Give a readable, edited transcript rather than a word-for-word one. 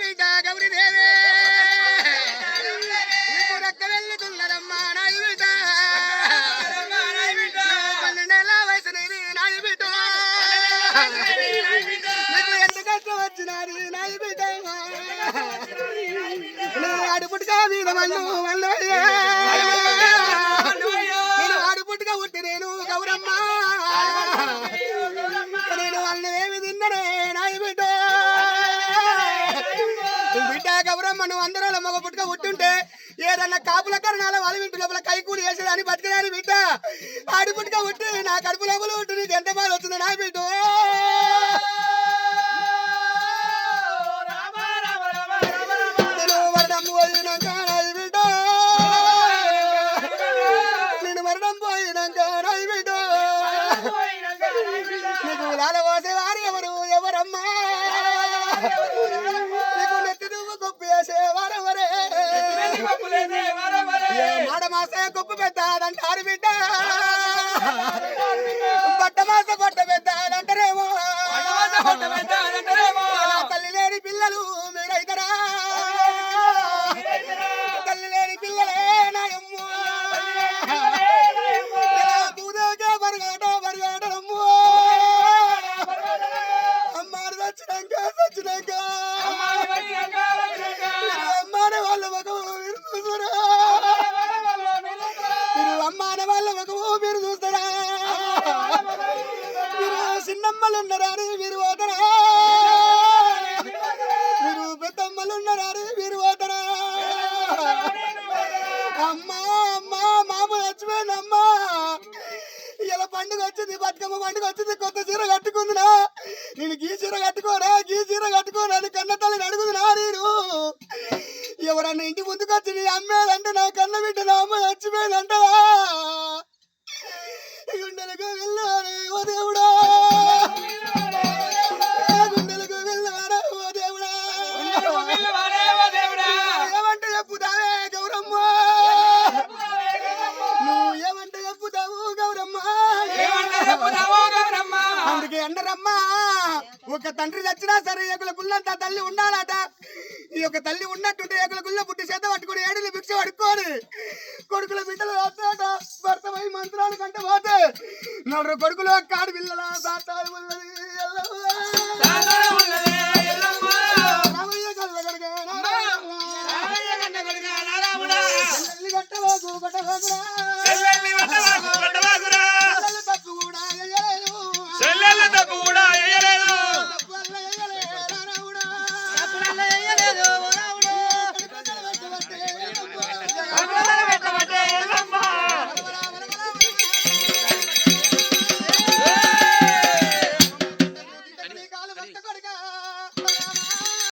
బిడ్డ గౌరీదేవి రక్క వెళ్ళుతున్నదమ్మా నాయి బిడ్డ 12 ఏళ్ల వయసు నీది నాయి బిడ్డ నీకు ఎంత కష్టం వచ్చినది నాయి బిడ్డ ఆడుపుట్టుగా మీద మన్ను మల్లయ్యా నేను ఆడుపుట్టుగా ఉట్టి నేను గౌరమ్మ నేను వాళ్ళు ఏమి తిన్ననే నాయి బిడ్డ బిడ్డ గౌరమ్మ నువ్వు అందరూ మగ పుట్టుగా ఉట్టుంటే ఏదన్నా కాపుల కరణాల వాళ్ళ ఇంటి లోపల కైకూలి వేసేదాన్ని బతికరాని బిడ్డ ఆడుపుట్టుగా ఉట్టి నా కడుపు లోపల ఉట్టి నీకు ఎంత బాధ వచ్చింది నా బిడ్డ నేను మరణం పోయినాక నాయి బిడ్డ నీకు లాల పోసేవారు ఎవరు ఎవరమ్మా నీకు నెత్తి నువ్వు గొప్ప వేసేవారెవరే మాడ మాసే గొప్ప పెద్దాదంటారు బిడ్డ బట్ట మాస బట్ట పెద్దాదంటారేమో తల్లి లేని పిల్లలు మీరైతరా తల్లి లేని పిల్లలే నాయమ్మ పూదగా బరగాటమ్మో అమ్మారు చచ్చినాక అమ్మానే వాళ్ళ మగవు మీరు చూస్తారా మీరు అమ్మానే వాళ్ళ మగవు మీరు చూస్తారా మీరు చిన్నమ్మలు ఉన్నారా అని మీరు పోతారా మీరు పెద్దమ్మలు ఉన్నారా అని మీరు పోతారా అమ్మా అమ్మా మామ చచ్చిపోయినమ్మా ఇలా పండుగ వచ్చింది బతుకమ్మ పండుగ వచ్చింది కొత్త చీర కట్టుకుందినా నేను గీ చీర కట్టుకోరా అని కన్న తల్లిని అడుగుతున్నా నేను ఎవరన్నా ఇంటి ముందుకు వచ్చి నీ అమ్మేదంటే నా కన్న బిడ్డ నా అమ్మ చచ్చిపోయిందంటా గుండెలకు వెళ్ళారే ఓ దేవుడా గుండెలకు వెళ్ళారా ఓ దేవుడా ఏమంటే చెప్పుతావే గౌరమ్మ నువ్వు ఏమంటే చెప్పుతావు గౌరమ్మ అందుకే అంటారమ్మా ఒక తండ్రి చచ్చినా సరే ఏకుల గుళ్ళంతా తల్లి ఉండాలట ఈ యొక్క తల్లి ఉన్నట్టుంటే ఏకుల గుళ్ళ పుట్టి చేత పట్టుకుని ఏడులు భిక్ష పట్టుకోని కొడుకుల బిడ్డలు వస్తాట భర్తమై మంత్రాలు కంటే పోతే 4 కొడుకులు కాడు పిల్లల సాతాలు ఉన్నది కట్టవాకు